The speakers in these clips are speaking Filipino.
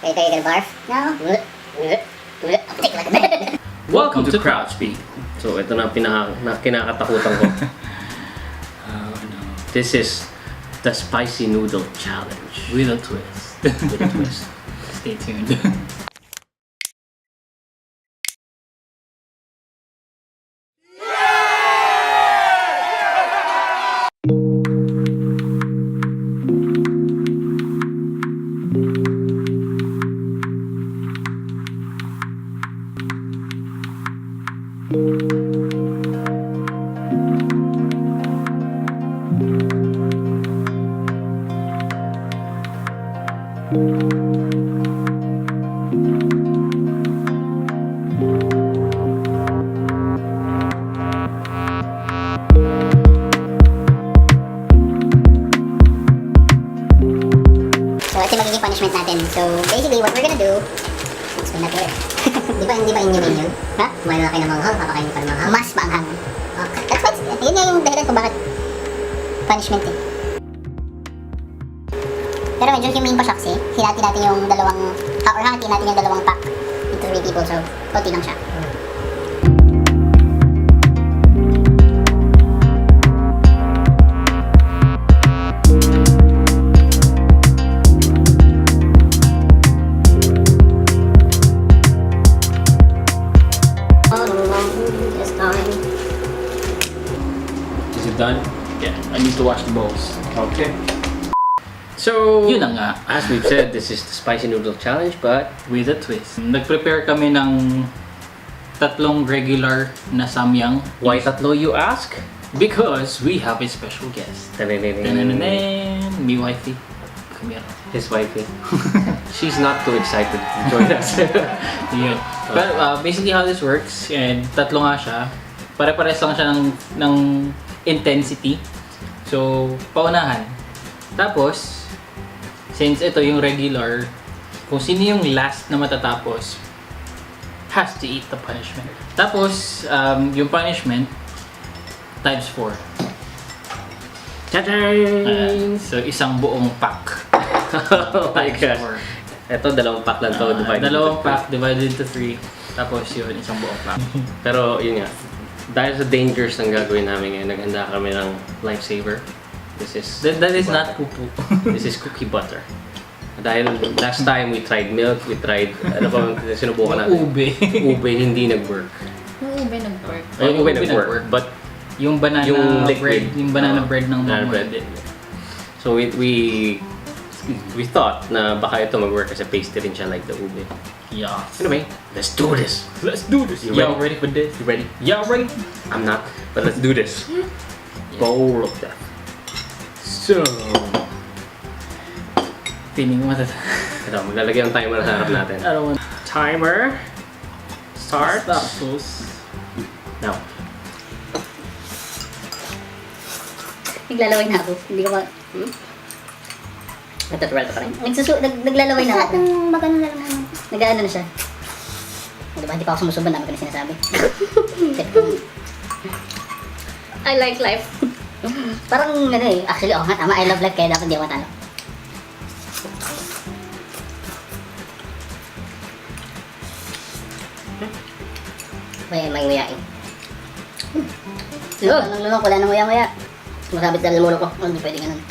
Are you gonna barf? No? Take like a minute. Welcome to Crouch Beat. So ito na kinakatakutan ko. No. This is the Spicy Noodle Challenge. With a twist. With a twist. Stay tuned. So, ito yung magiging punishment natin. So, basically, what we're gonna do... Let's go na here. Di ba inyumin yun? Ha? Kumain na kayo ng manghang, kakain pa ng manghang. Mas maanghang. Okay. That's why, yun nga yung dahilan kung bakit punishment eh. Pero medyo yung main pa siya kasi, hinati natin yung dalawang, or hati natin yung dalawang pack into 3 people. So, konti lang siya. Is it done? Yeah, I need to wash the bowls. Okay. So, Yun na nga. as we've said, this is the Spicy Noodle Challenge, but With a twist. Nag-prepare kami ng tatlong regular na samyang. why tatlo you ask? Because we have a special guest. Tanananan, mi wifey. Come here. His wifey. She's not too excited to join us. Yun. But basically how this works, and tatlo nga siya, pare-pares lang siya ng intensity. So, paunahan. Tapos, since ito yung regular, kung sino yung last na matatapos, has to eat the punishment. Tapos, yung punishment, times 4. Ta-da! So, isang buong pack. Oh my Times gosh. 4. Ito, dalawang pack lang to. Dalawang pack divided into 3. Tapos yun, isang buong pack. Pero yun nga, dahil sa dangers ng gagawin namin ngayon, naghanda kami ng lifesaver. This is That is not poo-poo. This is cookie butter. Dahil last time we tried milk, we tried, ano pa sinubukan natin? Ube. Ube hindi nag-work. Yung ube nag-work. Yung ube nag-work, but Yung banana yung liquid, bread, yung banana bread ng banana mama. bread. So we thought na baka ito mag-work kasi pasty rin siya like the ube. Yeah. Anyway, let's do this. Let's do this. You Y'all ready for this? You ready? Y'all ready? I'm not, but let's do this. Bowl of death. So, feeling mo Ito, maglalagay ang timer sa harap natin. I don't want Timer. Start. tapos. Now. Naglalaway na ako. Hindi ko ba... Natural pa rin. Naglalaway na Lahat ako. ng magano na lang. Nag-ano na siya. Diba, hindi pa ako sumusuban, dami ko na sinasabi. I like life. Parang ano eh, actually ako nga tama, I love life kaya dapat hindi ako matalo. May nguyain. Lunok, wala nang nguya-nguya. Masabit dahil mulo ko, hindi pwede ganun.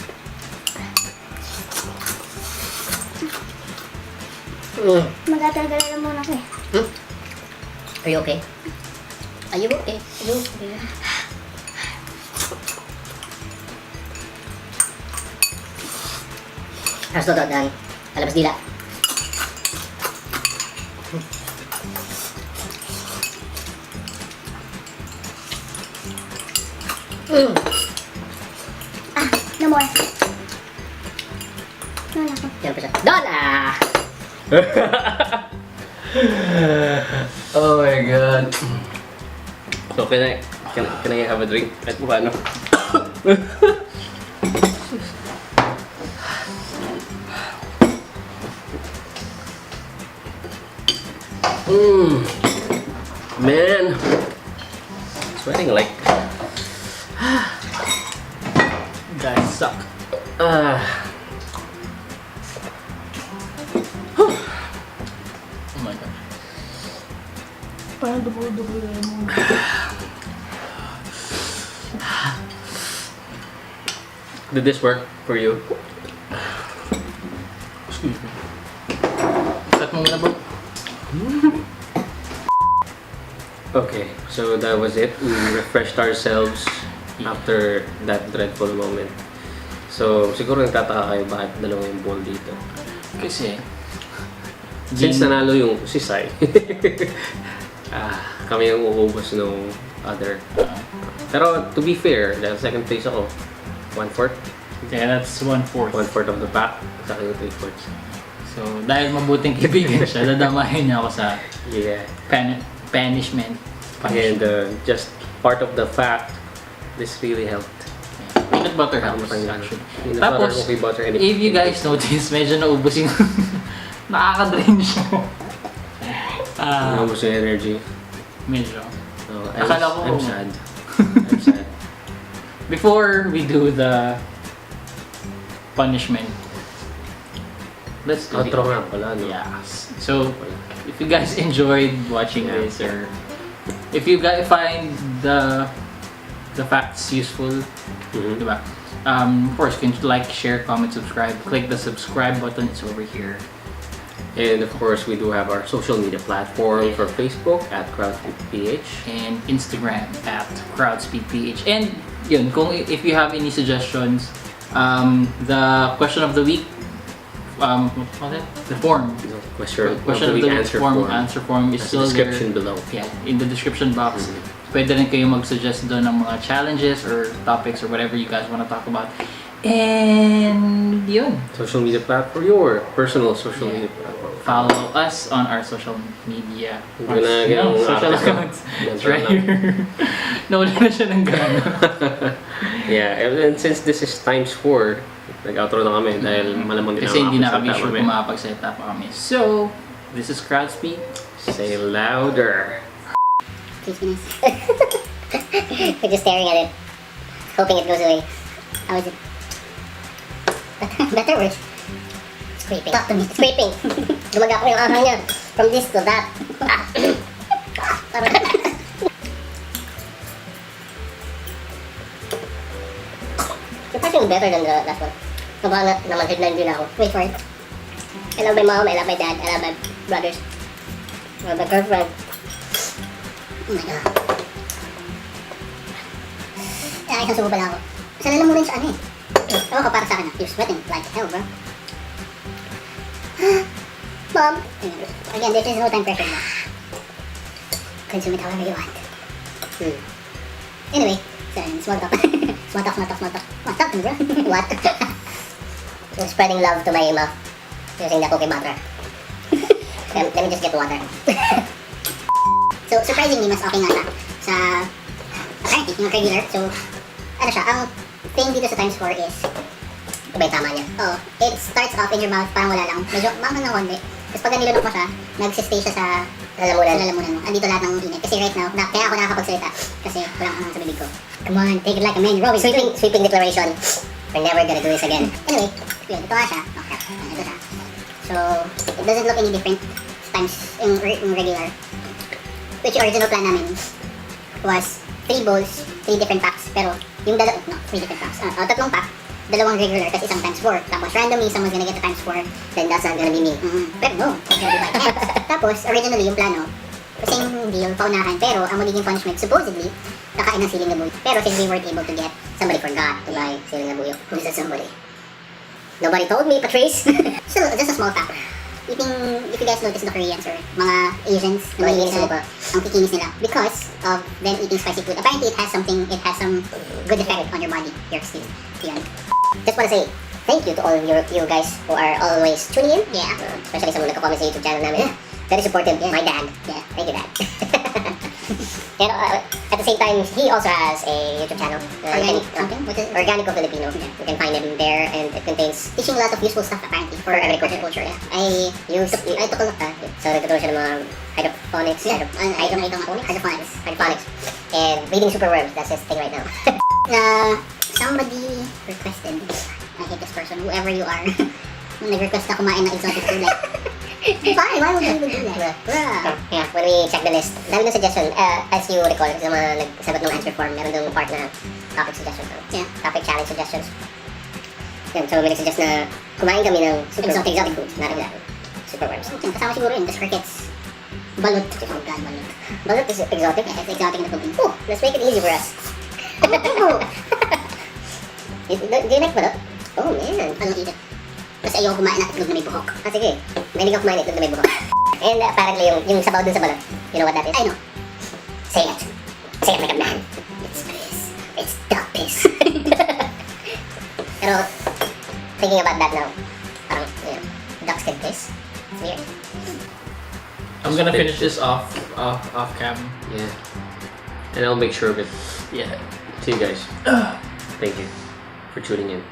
Mag-atal-gal na muna ko eh. Are you okay? Are you okay? Are you okay? Harus to, dan alabas dila. No more. Wala ko. Yan pa siya. Dola! Oh my god. So can I have a drink? At paano? Man, sweating like. Guys suck. my God. Parang dugo-dugo na mo. Did this work for you? Excuse me. Start mo muna, bro. Okay, so that was it. We refreshed ourselves after that dreadful moment. So, siguro nagtataka kayo bakit dalawa yung bowl dito. Kasi, Since nanalo yung si Sai, kami yung uubos nung other. Pero to be fair, dahil second place ako, 1/4. yeah, that's 1/4. 1/4 of the pack, sa akin yung 3/4. So, dahil mabuting kaibigan siya, dadamahin niya ako sa Yeah. punishment. And just part of the fact, this really helped. Peanut butter helps, actually. Peanut Tapos, butter, cookie butter, and if you guys notice, medyo naubos yung nakaka-drain siya. naubos yung energy. Medyo. So, Akala ko- I'm sad. I'm sad. Before we do the punishment, let's do Outro nga pala, no? Yes. So, if you guys enjoyed watching this, or if you guys find the facts useful, Mhm. diba? Of course, you can like, share, comment, subscribe. Click the subscribe button. It's over here. And of course, we do have our social media platform for Facebook at CrowdSpeedPH. And Instagram at CrowdSpeedPH. And yun, if you have any suggestions, the question of the week, what's it? The form. Question of the week answer form is That's still the description there. below. Yeah, in the description box. Mhm. Pwede rin kayo mag-suggest doon ng mga challenges or topics or whatever you guys want to talk about. And yun. Social media platform, your personal social media platform. Follow us on our social media. Hindi na yung social artist. accounts. It's right Yan here. Nawala na siya ng gana. Yeah, and since this is times 4, nag-outro na kami dahil malamang din Kasi hindi na kami makapagsalita sure kung makapag-set up kami. So, this is CrowdSpeed. Say louder. Crispiness. We're just staring at it, hoping it goes away. How is it? Better worse. It's creeping. Talk to me. It's creeping. Gumaga ko yung ahang niya. From this to that. Surprisingly better than the last one. Kabanga naman headline din ako. Wait for it. I love my mom, I love my dad, I love my brothers. I love my girlfriend. Oh my God. Kaya isang subo pala ako. Sana lang muna yung sa ano eh. Ewan ko para sa akin na. You're sweating like hell, bro. Mom! Again, this is no time pressure now. Consume it however you want. Anyway, so, small talk. Small talk. Small talk, bro. What? So, spreading love to my mouth using the cookie butter. Let me just get water. So, surprisingly, mas okay nga siya sa apparently, yung regular. So, ano siya, ang thing dito sa times 4 is, ito ba yung tama niya? Oo. It starts off in your mouth, parang wala lang. Medyo maanghang ng konti. Tapos pag nilunok mo siya, nagsistay siya sa lalamunan mo. Andito lahat ng init. Kasi right now, kaya ako nakakapagsalita. Kasi walang anong sa bibig ko. Come on, take it like a man. You're always sweeping declaration. We're never gonna do this again. Anyway, yun, ito nga siya. Okay, ito siya. So, it doesn't look any different times yung regular. Which original plan namin was 3 bowls, 3 different packs. Pero yung 3 different packs. Tatlong pack, dalawang regular, kasi isang times 4. Tapos randomly, someone's gonna get the times 4, then that's not gonna be me. Pero no, it's gonna be my hands. Tapos, originally, yung plano, same deal, paunahan. Pero ang magiging punishment, supposedly, kakain ng siling na buyo. Pero since we weren't able to get, somebody forgot to buy siling na buyo. Who's that somebody? Nobody told me, Patrice. So, just a small fact. If you guys notice the Koreans or mga Asians, ang kikinis nila because of them eating spicy food. Apparently, it has some good effect on your body. Here, excuse me. Just wanna say thank you to all of you guys who are always tuning in. Yeah. Especially sa mga nagko-comment sa YouTube channel namin. Very supportive. Yeah. My dad. Yeah. Thank you, Dad. And at the same time, he also has a YouTube channel. Organico Filipino. You can find him there, and it contains teaching a lot of useful stuff apparently for agriculture. Yeah. I took a look so nagtuturo siya ng mga hydroponics. Hydroponics. And breeding superworms. That's his thing right now. Somebody requested. I hate this person. Whoever you are. Nag-request na kumain ng exotic food like Fine, why would you even do that? Yeah, when we check the list, dami ng suggestion. As you recall, sa mga nagsagot ng answer form, meron doon part na topic suggestions. Yeah. Topic challenge suggestions. Yun, so may nagsuggest na kumain kami ng exotic foods, na regular. Super worms. Kasama siguro yun, just crickets. Balut. Oh God, balut. Balut is exotic. It's exotic na food. Oh, let's make it easy for us. Do you like balut? Oh man, I don't eat it. Mas ayaw kumain ng itlog na may buhok. Ah, sige. Mahilig ako kumain ng itlog na may buhok. And apparently, yung sabaw dun sa balat. You know what that is? I know. Say it. Say it like a man. It's piss. It's duck piss. Pero, thinking about that now, parang, you know, ducks can piss. It's weird. I'm gonna finish this off cam. Yeah. And I'll make sure of it. Yeah. See you guys. Thank you for tuning in.